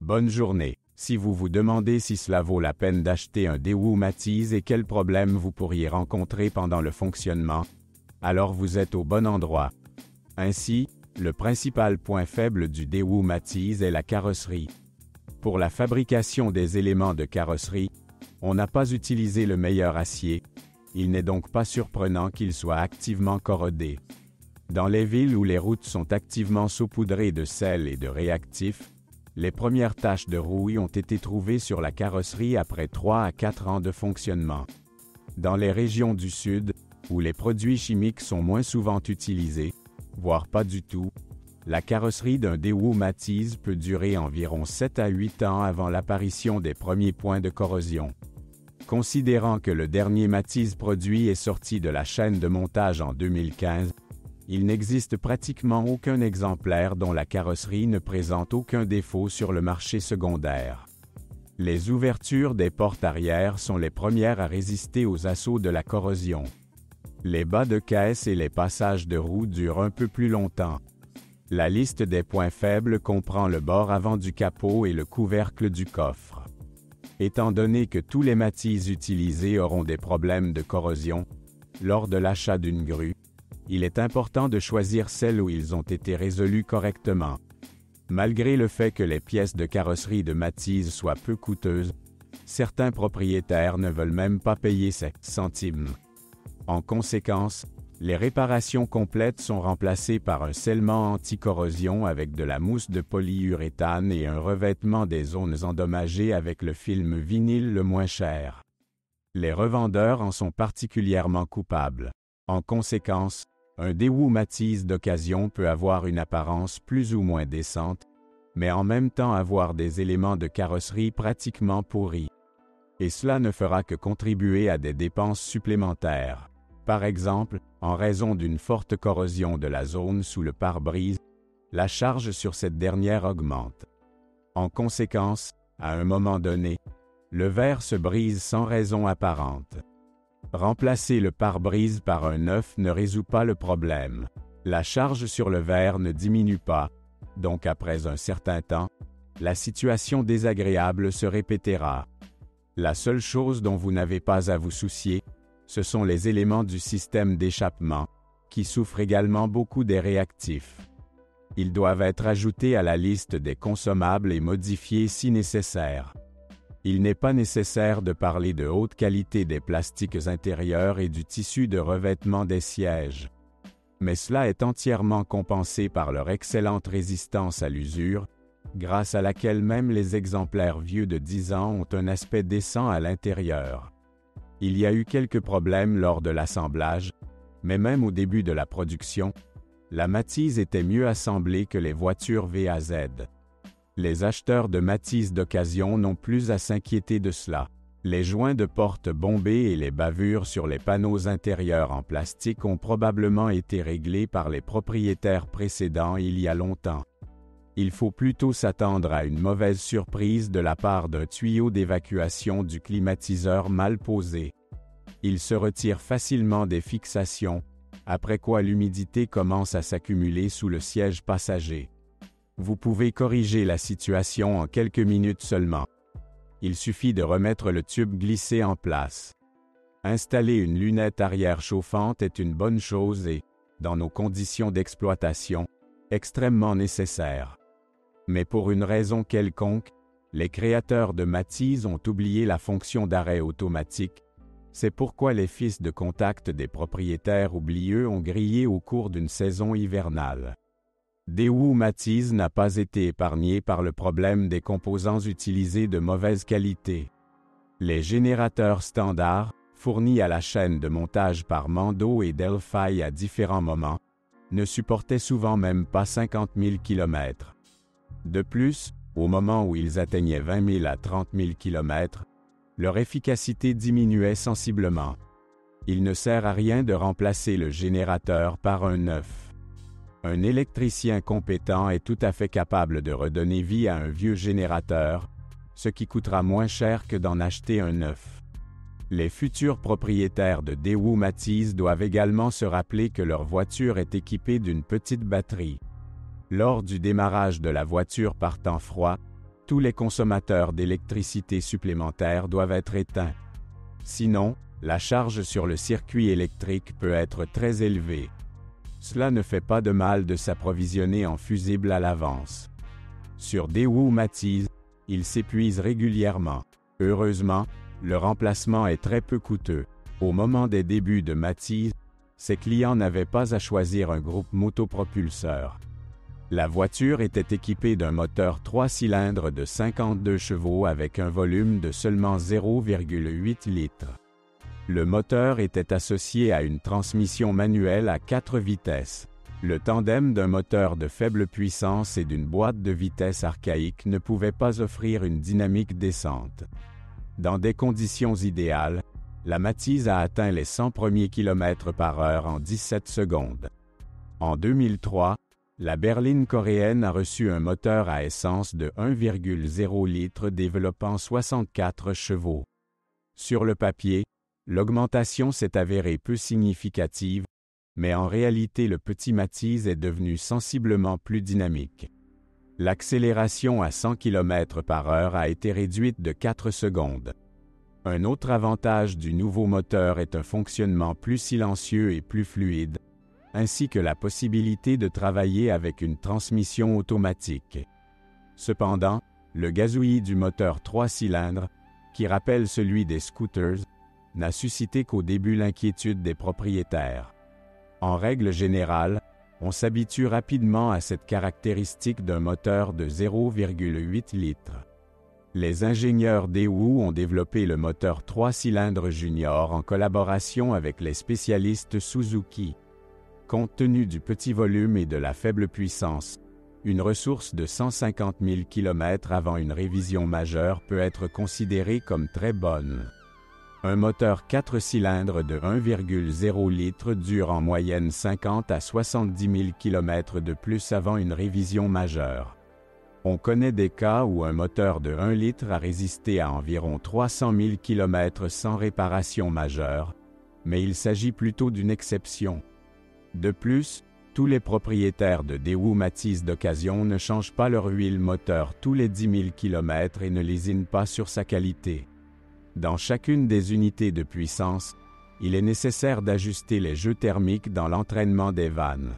Bonne journée. Si vous vous demandez si cela vaut la peine d'acheter un Daewoo Matiz et quels problèmes vous pourriez rencontrer pendant le fonctionnement, alors vous êtes au bon endroit. Ainsi, le principal point faible du Daewoo Matiz est la carrosserie. Pour la fabrication des éléments de carrosserie, on n'a pas utilisé le meilleur acier. Il n'est donc pas surprenant qu'il soit activement corrodé. Dans les villes où les routes sont activement saupoudrées de sel et de réactifs, les premières taches de rouille ont été trouvées sur la carrosserie après 3 à 4 ans de fonctionnement. Dans les régions du Sud, où les produits chimiques sont moins souvent utilisés, voire pas du tout, la carrosserie d'un Daewoo Matiz peut durer environ 7 à 8 ans avant l'apparition des premiers points de corrosion. Considérant que le dernier Matiz produit est sorti de la chaîne de montage en 2015, il n'existe pratiquement aucun exemplaire dont la carrosserie ne présente aucun défaut sur le marché secondaire. Les ouvertures des portes arrière sont les premières à résister aux assauts de la corrosion. Les bas de caisse et les passages de roues durent un peu plus longtemps. La liste des points faibles comprend le bord avant du capot et le couvercle du coffre. Étant donné que tous les Matiz utilisés auront des problèmes de corrosion, lors de l'achat d'une grue, il est important de choisir celles où ils ont été résolus correctement. Malgré le fait que les pièces de carrosserie de Matiz soient peu coûteuses, certains propriétaires ne veulent même pas payer ces centimes. En conséquence, les réparations complètes sont remplacées par un scellement anti-corrosion avec de la mousse de polyuréthane et un revêtement des zones endommagées avec le film vinyle le moins cher. Les revendeurs en sont particulièrement coupables. En conséquence, un Daewoo Matiz d'occasion peut avoir une apparence plus ou moins décente, mais en même temps avoir des éléments de carrosserie pratiquement pourris. Et cela ne fera que contribuer à des dépenses supplémentaires. Par exemple, en raison d'une forte corrosion de la zone sous le pare-brise, la charge sur cette dernière augmente. En conséquence, à un moment donné, le verre se brise sans raison apparente. Remplacer le pare-brise par un neuf ne résout pas le problème. La charge sur le verre ne diminue pas, donc après un certain temps, la situation désagréable se répétera. La seule chose dont vous n'avez pas à vous soucier, ce sont les éléments du système d'échappement, qui souffrent également beaucoup des réactifs. Ils doivent être ajoutés à la liste des consommables et modifiés si nécessaire. Il n'est pas nécessaire de parler de haute qualité des plastiques intérieurs et du tissu de revêtement des sièges. Mais cela est entièrement compensé par leur excellente résistance à l'usure, grâce à laquelle même les exemplaires vieux de 10 ans ont un aspect décent à l'intérieur. Il y a eu quelques problèmes lors de l'assemblage, mais même au début de la production, la Matiz était mieux assemblée que les voitures VAZ. Les acheteurs de Matiz d'occasion n'ont plus à s'inquiéter de cela. Les joints de porte bombés et les bavures sur les panneaux intérieurs en plastique ont probablement été réglés par les propriétaires précédents il y a longtemps. Il faut plutôt s'attendre à une mauvaise surprise de la part d'un tuyau d'évacuation du climatiseur mal posé. Il se retire facilement des fixations, après quoi l'humidité commence à s'accumuler sous le siège passager. Vous pouvez corriger la situation en quelques minutes seulement. Il suffit de remettre le tube glissé en place. Installer une lunette arrière chauffante est une bonne chose et, dans nos conditions d'exploitation, extrêmement nécessaire. Mais pour une raison quelconque, les créateurs de Matiz ont oublié la fonction d'arrêt automatique. C'est pourquoi les fils de contact des propriétaires oublieux ont grillé au cours d'une saison hivernale. Daewoo Matiz n'a pas été épargné par le problème des composants utilisés de mauvaise qualité. Les générateurs standards, fournis à la chaîne de montage par Mando et Delphi à différents moments, ne supportaient souvent même pas 50 000 km. De plus, au moment où ils atteignaient 20 000 à 30 000 km, leur efficacité diminuait sensiblement. Il ne sert à rien de remplacer le générateur par un neuf. Un électricien compétent est tout à fait capable de redonner vie à un vieux générateur, ce qui coûtera moins cher que d'en acheter un neuf. Les futurs propriétaires de Daewoo Matiz doivent également se rappeler que leur voiture est équipée d'une petite batterie. Lors du démarrage de la voiture par temps froid, tous les consommateurs d'électricité supplémentaires doivent être éteints. Sinon, la charge sur le circuit électrique peut être très élevée. Cela ne fait pas de mal de s'approvisionner en fusibles à l'avance. Sur Daewoo Matiz, il s'épuise régulièrement. Heureusement, le remplacement est très peu coûteux. Au moment des débuts de Matiz, ses clients n'avaient pas à choisir un groupe motopropulseur. La voiture était équipée d'un moteur 3 cylindres de 52 chevaux avec un volume de seulement 0,8 litres. Le moteur était associé à une transmission manuelle à 4 vitesses. Le tandem d'un moteur de faible puissance et d'une boîte de vitesses archaïque ne pouvait pas offrir une dynamique décente. Dans des conditions idéales, la Matiz a atteint les 100 premiers km/h en 17 secondes. En 2003, la berline coréenne a reçu un moteur à essence de 1,0 litre développant 64 chevaux. Sur le papier, l'augmentation s'est avérée peu significative, mais en réalité le petit Matiz est devenu sensiblement plus dynamique. L'accélération à 100 km/h a été réduite de 4 secondes. Un autre avantage du nouveau moteur est un fonctionnement plus silencieux et plus fluide, ainsi que la possibilité de travailler avec une transmission automatique. Cependant, le gazouillis du moteur 3 cylindres, qui rappelle celui des scooters, n'a suscité qu'au début l'inquiétude des propriétaires. En règle générale, on s'habitue rapidement à cette caractéristique d'un moteur de 0,8 litres. Les ingénieurs Daewoo ont développé le moteur 3 cylindres junior en collaboration avec les spécialistes Suzuki. Compte tenu du petit volume et de la faible puissance, une ressource de 150 000 km avant une révision majeure peut être considérée comme très bonne. Un moteur 4 cylindres de 1,0 litre dure en moyenne 50 à 70 000 km de plus avant une révision majeure. On connaît des cas où un moteur de 1 litre a résisté à environ 300 000 km sans réparation majeure, mais il s'agit plutôt d'une exception. De plus, tous les propriétaires de Daewoo Matiz d'occasion ne changent pas leur huile moteur tous les 10 000 km et ne lésinent pas sur sa qualité. Dans chacune des unités de puissance, il est nécessaire d'ajuster les jeux thermiques dans l'entraînement des vannes.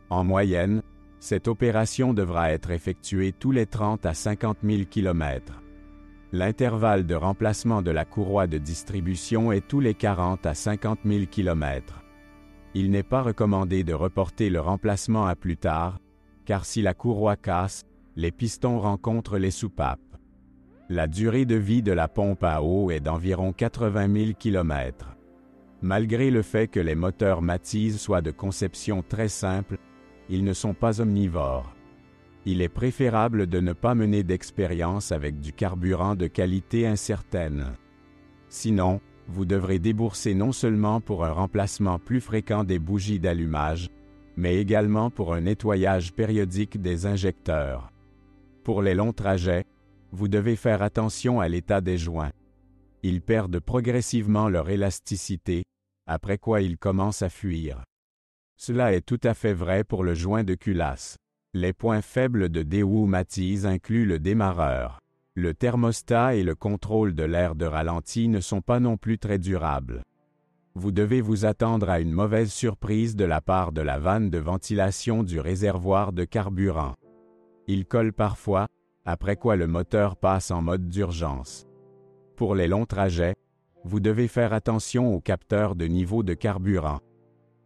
En moyenne, cette opération devra être effectuée tous les 30 à 50 000 km. L'intervalle de remplacement de la courroie de distribution est tous les 40 à 50 000 km. Il n'est pas recommandé de reporter le remplacement à plus tard, car si la courroie casse, les pistons rencontrent les soupapes. La durée de vie de la pompe à eau est d'environ 80 000 km. Malgré le fait que les moteurs Matiz soient de conception très simple, ils ne sont pas omnivores. Il est préférable de ne pas mener d'expérience avec du carburant de qualité incertaine. Sinon, vous devrez débourser non seulement pour un remplacement plus fréquent des bougies d'allumage, mais également pour un nettoyage périodique des injecteurs. Pour les longs trajets, vous devez faire attention à l'état des joints. Ils perdent progressivement leur élasticité, après quoi ils commencent à fuir. Cela est tout à fait vrai pour le joint de culasse. Les points faibles de Daewoo Matiz incluent le démarreur. Le thermostat et le contrôle de l'air de ralenti ne sont pas non plus très durables. Vous devez vous attendre à une mauvaise surprise de la part de la vanne de ventilation du réservoir de carburant. Il colle parfois, après quoi le moteur passe en mode d'urgence. Pour les longs trajets, vous devez faire attention aux capteurs de niveau de carburant.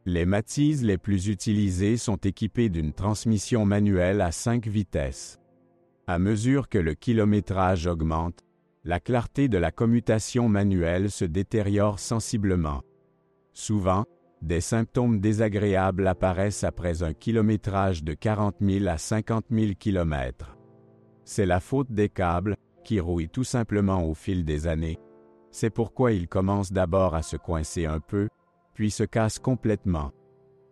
Les Matiz les plus utilisés sont équipés d'une transmission manuelle à 5 vitesses. À mesure que le kilométrage augmente, la clarté de la commutation manuelle se détériore sensiblement. Souvent, des symptômes désagréables apparaissent après un kilométrage de 40 000 à 50 000 km. C'est la faute des câbles, qui rouillent tout simplement au fil des années. C'est pourquoi ils commencent d'abord à se coincer un peu, puis se cassent complètement.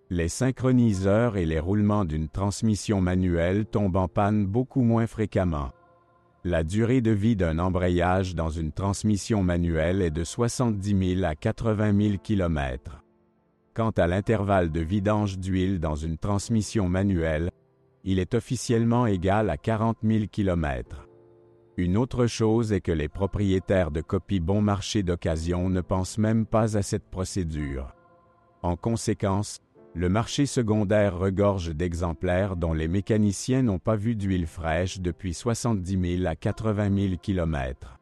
Les synchroniseurs et les roulements d'une transmission manuelle tombent en panne beaucoup moins fréquemment. La durée de vie d'un embrayage dans une transmission manuelle est de 70 000 à 80 000 km. Quant à l'intervalle de vidange d'huile dans une transmission manuelle, il est officiellement égal à 40 000 km. Une autre chose est que les propriétaires de copies bon marché d'occasion ne pensent même pas à cette procédure. En conséquence, le marché secondaire regorge d'exemplaires dont les mécaniciens n'ont pas vu d'huile fraîche depuis 70 000 à 80 000 km.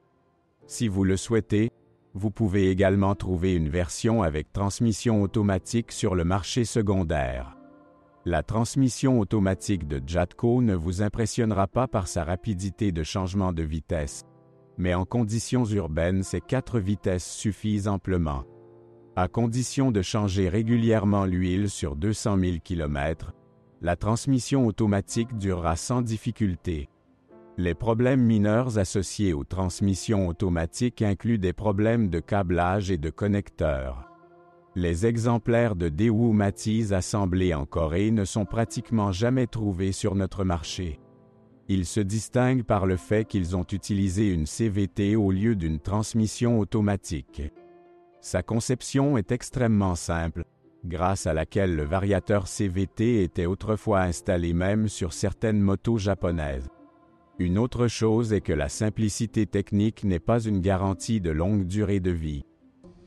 Si vous le souhaitez, vous pouvez également trouver une version avec transmission automatique sur le marché secondaire. La transmission automatique de Jatco ne vous impressionnera pas par sa rapidité de changement de vitesse, mais en conditions urbaines, ces 4 vitesses suffisent amplement. À condition de changer régulièrement l'huile sur 200 000 km, la transmission automatique durera sans difficulté. Les problèmes mineurs associés aux transmissions automatiques incluent des problèmes de câblage et de connecteurs. Les exemplaires de Daewoo Matiz assemblés en Corée ne sont pratiquement jamais trouvés sur notre marché. Ils se distinguent par le fait qu'ils ont utilisé une CVT au lieu d'une transmission automatique. Sa conception est extrêmement simple, grâce à laquelle le variateur CVT était autrefois installé même sur certaines motos japonaises. Une autre chose est que la simplicité technique n'est pas une garantie de longue durée de vie.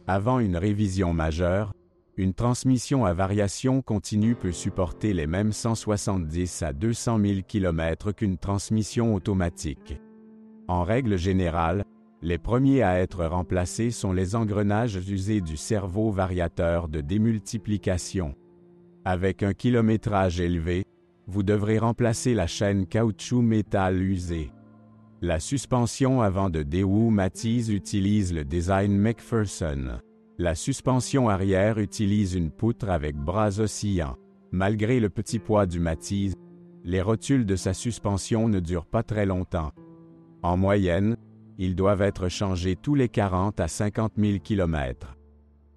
Avant une révision majeure, une transmission à variation continue peut supporter les mêmes 170 à 200 000 km qu'une transmission automatique. En règle générale, les premiers à être remplacés sont les engrenages usés du servo variateur de démultiplication. Avec un kilométrage élevé, vous devrez remplacer la chaîne caoutchouc-métal usée. La suspension avant de Daewoo Matiz utilise le design McPherson. La suspension arrière utilise une poutre avec bras oscillants. Malgré le petit poids du Matiz, les rotules de sa suspension ne durent pas très longtemps. En moyenne, ils doivent être changés tous les 40 à 50 000 km.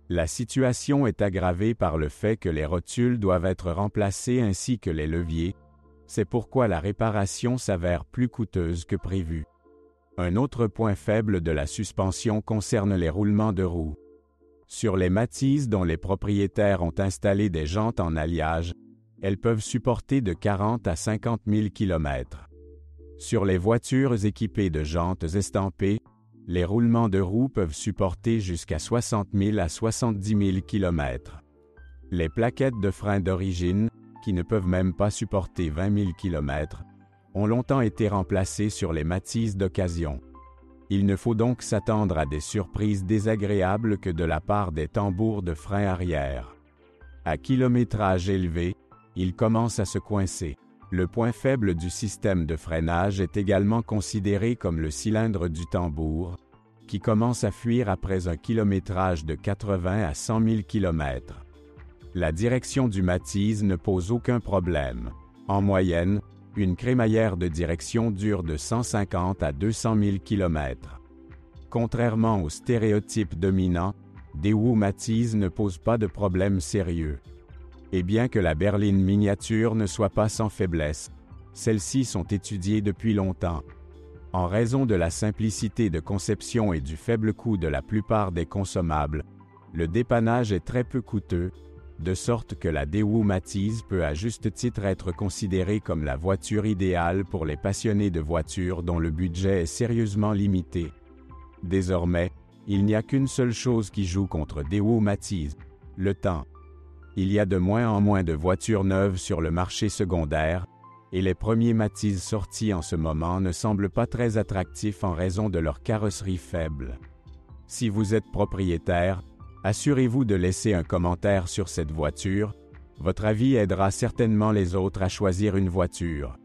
La situation est aggravée par le fait que les rotules doivent être remplacées ainsi que les leviers. C'est pourquoi la réparation s'avère plus coûteuse que prévu. Un autre point faible de la suspension concerne les roulements de roues. Sur les Matiz dont les propriétaires ont installé des jantes en alliage, elles peuvent supporter de 40 à 50 000 km. Sur les voitures équipées de jantes estampées, les roulements de roues peuvent supporter jusqu'à 60 000 à 70 000 km. Les plaquettes de frein d'origine, qui ne peuvent même pas supporter 20 000 km, ont longtemps été remplacées sur les Matiz d'occasion. Il ne faut donc s'attendre à des surprises désagréables que de la part des tambours de frein arrière. À kilométrage élevé, ils commencent à se coincer. Le point faible du système de freinage est également considéré comme le cylindre du tambour, qui commence à fuir après un kilométrage de 80 à 100 000 km. La direction du Matiz ne pose aucun problème. En moyenne, une crémaillère de direction dure de 150 à 200 000 km. Contrairement au stéréotype dominant, Daewoo Matiz ne pose pas de problème sérieux. Et bien que la berline miniature ne soit pas sans faiblesse, celles-ci sont étudiées depuis longtemps. En raison de la simplicité de conception et du faible coût de la plupart des consommables, le dépannage est très peu coûteux, de sorte que la Daewoo Matiz peut à juste titre être considérée comme la voiture idéale pour les passionnés de voitures dont le budget est sérieusement limité. Désormais, il n'y a qu'une seule chose qui joue contre Daewoo Matiz, le temps. Il y a de moins en moins de voitures neuves sur le marché secondaire, et les premiers Matiz sortis en ce moment ne semblent pas très attractifs en raison de leur carrosserie faible. Si vous êtes propriétaire, assurez-vous de laisser un commentaire sur cette voiture. Votre avis aidera certainement les autres à choisir une voiture.